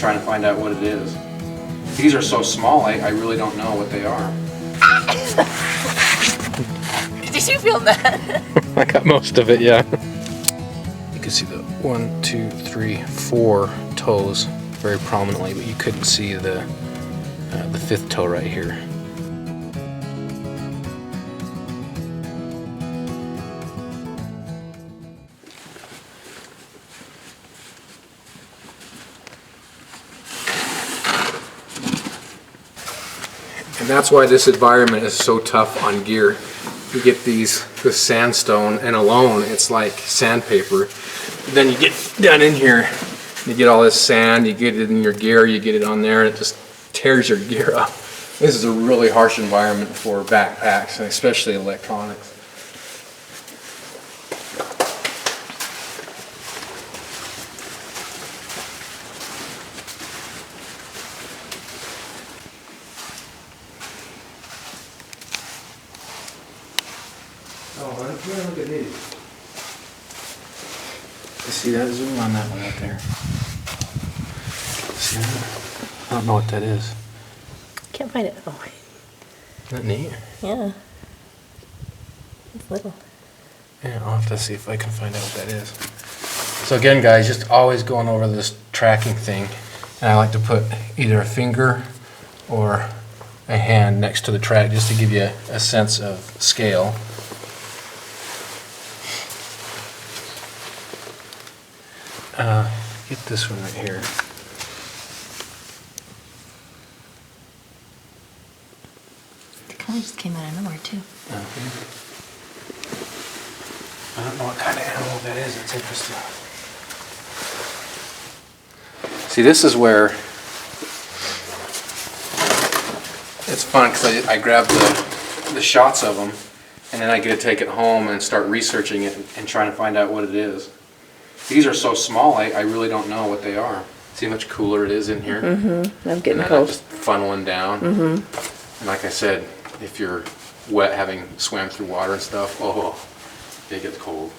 trying to find out what it is. These are so small, I really don't know what they are. Did you feel that? I got most of it, yeah. You can see the 1, 2, 3, 4 toes very prominently, but you couldn't see the fifth toe right here. And that's why this environment is so tough on gear. You get this sandstone, and alone it's like sandpaper. Then you get down in here, you get all this sand, you get it in your gear, you get it on there, and it just tears your gear up. This is a really harsh environment for backpacks, and especially electronics. Oh, look at these. You see that? Zoom on that one right there. See that? I don't know what that is. Can't find it. Oh. Isn't that neat? Yeah. It's little. Yeah, I'll have to see if I can find out what that is. So again, guys, just always going over this tracking thing. And I like to put either a finger or a hand next to the track just to give you a sense of scale. Get this one right here. It kind of just came out of nowhere, too. I don't know what kind of animal that is. It's interesting. See, this is where it's fun because I grab the shots of them, and then I get to take it home and start researching it and trying to find out what it is. These are so small, I really don't know what they are. See how much cooler it is in here? Mm-hmm. I'm getting and then cold. I'm just funneling down. Mm-hmm. And like I said, if you're wet, having swam through water and stuff, oh, it gets cold.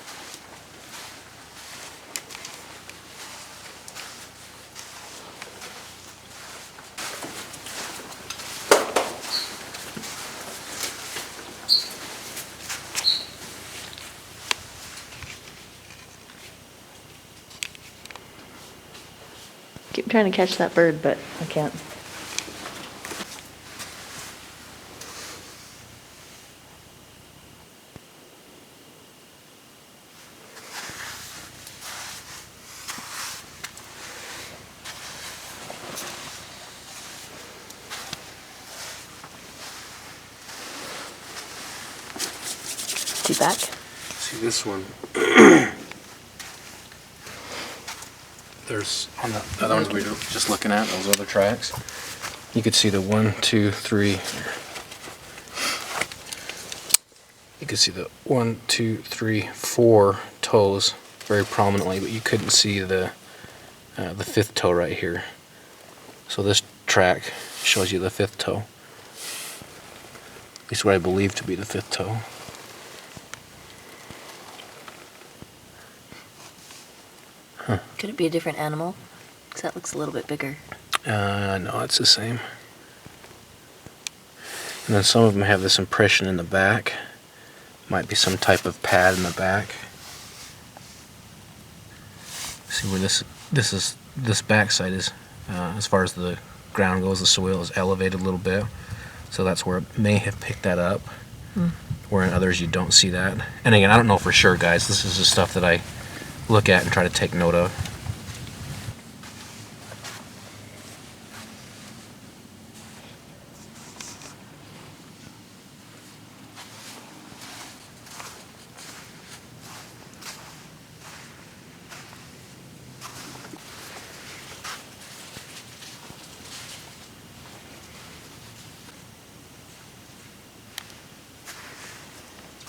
Keep trying to catch that bird, but I can't. Is he back? See this one. There's on the other ones we were just looking at, those other tracks. You could see the 1, 2, 3. You could see the 1, 2, 3, 4 toes very prominently, but you couldn't see the fifth toe right here. So this track shows you the fifth toe. At least what I believe to be the fifth toe. Huh. Could it be a different animal? Because that looks a little bit bigger. No, it's the same. And then some of them have this impression in the back. Might be some type of pad in the back. See where this backside is, as far as the ground goes, the soil is elevated a little bit. So that's where it may have picked that up. Where in others you don't see that. And again, I don't know for sure, guys. This is the stuff that I look at and try to take note of.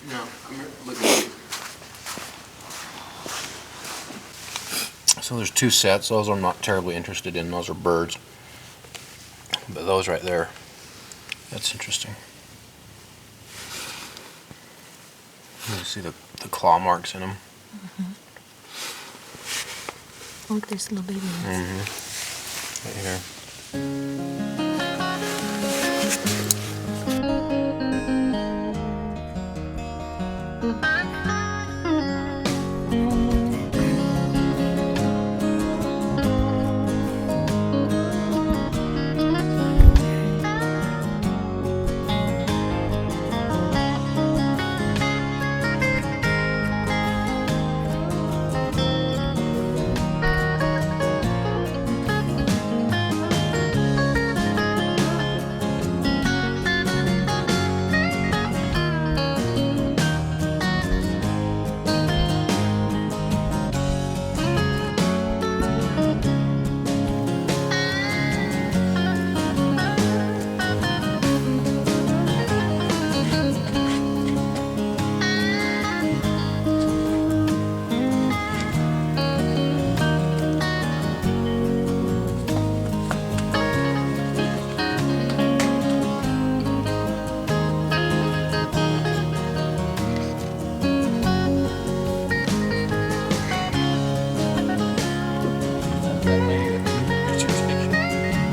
No, I'm looking at you. So there's two sets. Those I'm not terribly interested in. Those are birds. But those right there, that's interesting. You see the claw marks in them. Look, there's a little baby. Right here.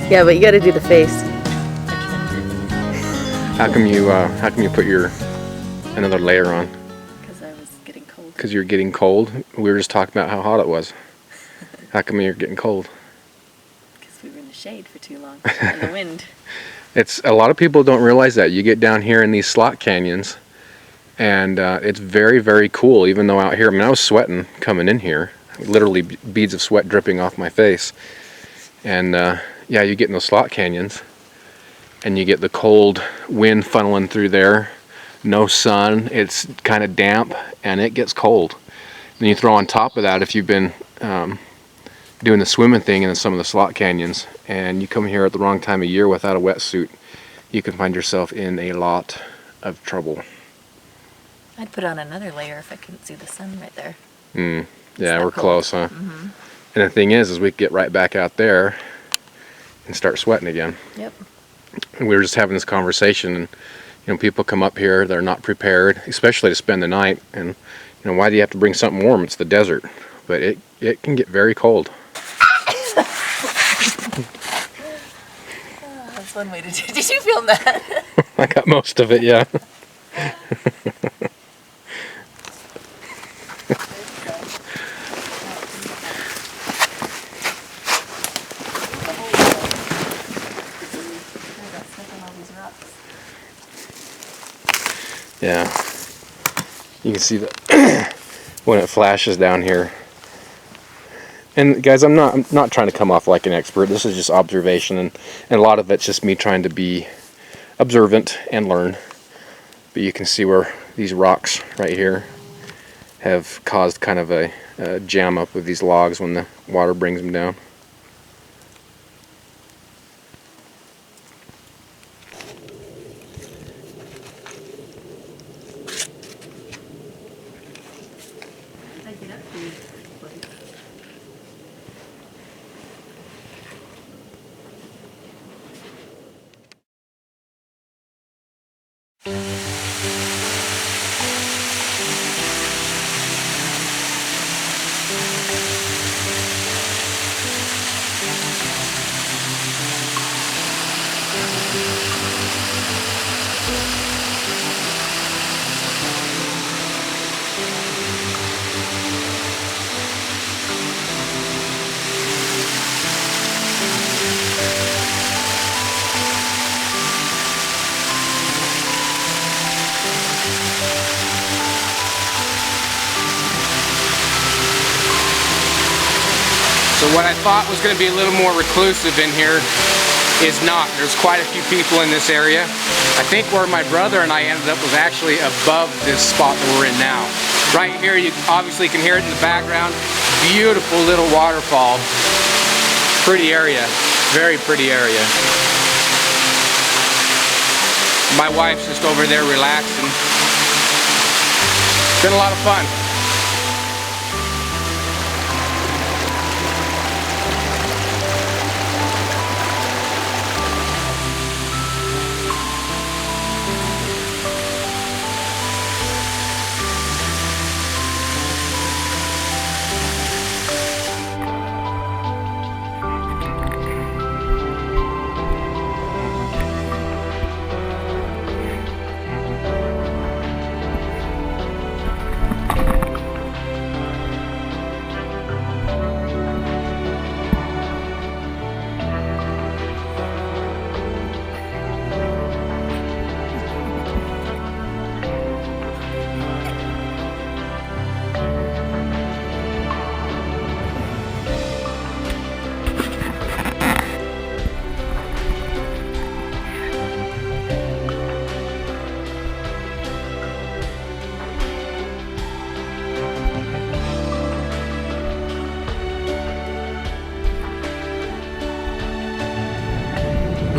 Yeah, but you got to do the face. How come you put your another layer on? Because I was getting cold. Because you're getting cold? We were just talking about how hot it was. How come you're getting cold? Because we were in the shade for too long in the wind. It's a lot of people don't realize that. You get down here in these slot canyons, and it's very, very cool. Even though out here, I mean, I was sweating coming in here, literally beads of sweat dripping off my face. And yeah, you get in those slot canyons, and you get the cold wind funneling through there. No sun. It's kind of damp, and it gets cold. Then you throw on top of that, if you've been doing the swimming thing in some of the slot canyons, and you come here at the wrong time of year without a wetsuit, you can find yourself in a lot of trouble. I'd put on another layer if I couldn't see the sun right there. Yeah, we're close, huh? Mm-hmm. And the thing is we get right back out there and start sweating again. Yep. And we were just having this conversation, and you know, people come up here, they're not prepared, especially to spend the night. And you know, why do you have to bring something warm? It's the desert, but it can get very cold. That's one way to do it. Did you film that? I got most of it, yeah. Yeah, you can see that when it flashes down here. And guys, I'm not trying to come off like an expert. This is just observation, and a lot of it's just me trying to be observant and learn. But you can see where these rocks right here have caused kind of a jam up of these logs when the water brings them down. So what I thought was going to be a little more reclusive in here is not. There's quite a few people in this area. I think where my brother and I ended up was actually above this spot that we're in now. Right here, you obviously can hear it in the background. Beautiful little waterfall. Pretty area. Very pretty area. My wife's just over there relaxing. It's been a lot of fun.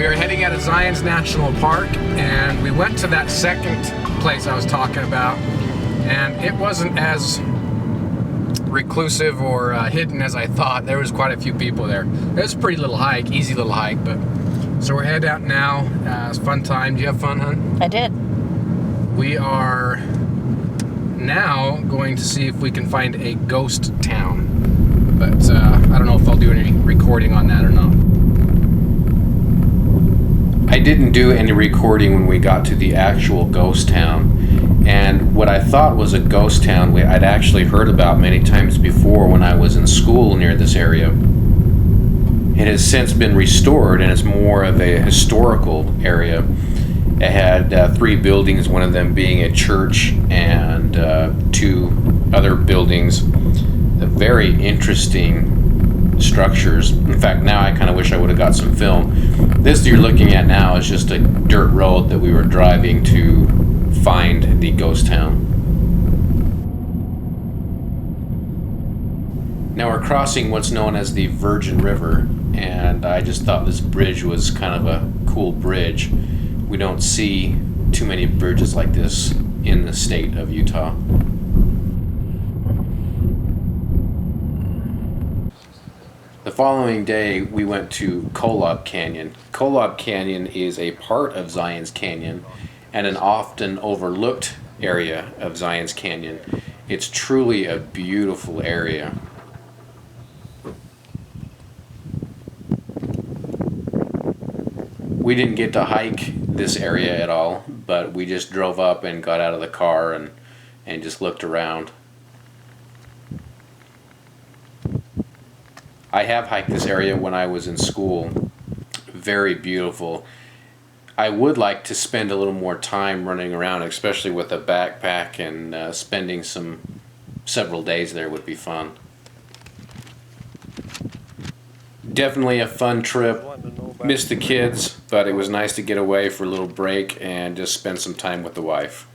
We are heading out of Zion's National Park, and we went to that second place I was talking about, and it wasn't as reclusive or hidden as I thought. There was quite a few people there. It was a pretty little hike, easy little hike, but so we're headed out now. It's a fun time. Do you have fun, hon? I did. We are now going to see if we can find a ghost town, but I don't know if I'll do any recording on that or not. I didn't do any recording when we got to the actual ghost town, and what I thought was a ghost town I'd actually heard about many times before when I was in school near this area. It has since been restored and it's more of a historical area. It had 3 buildings, one of them being a church, and 2 other buildings. Very interesting structures. In fact, now I kind of wish I would have got some film. This you're looking at now is just a dirt road that we were driving to find the ghost town. Now we're crossing what's known as the Virgin River, and I just thought this bridge was kind of a cool bridge. We don't see too many bridges like this in the state of Utah. The following day, we went to Kolob Canyon. Kolob Canyon is a part of Zion's Canyon and an often overlooked area of Zion's Canyon. It's truly a beautiful area. We didn't get to hike this area at all, but we just drove up and got out of the car and just looked around. I have hiked this area when I was in school. Very beautiful. I would like to spend a little more time running around, especially with a backpack, and spending several days there would be fun. Definitely a fun trip. Missed the kids, but it was nice to get away for a little break and just spend some time with the wife.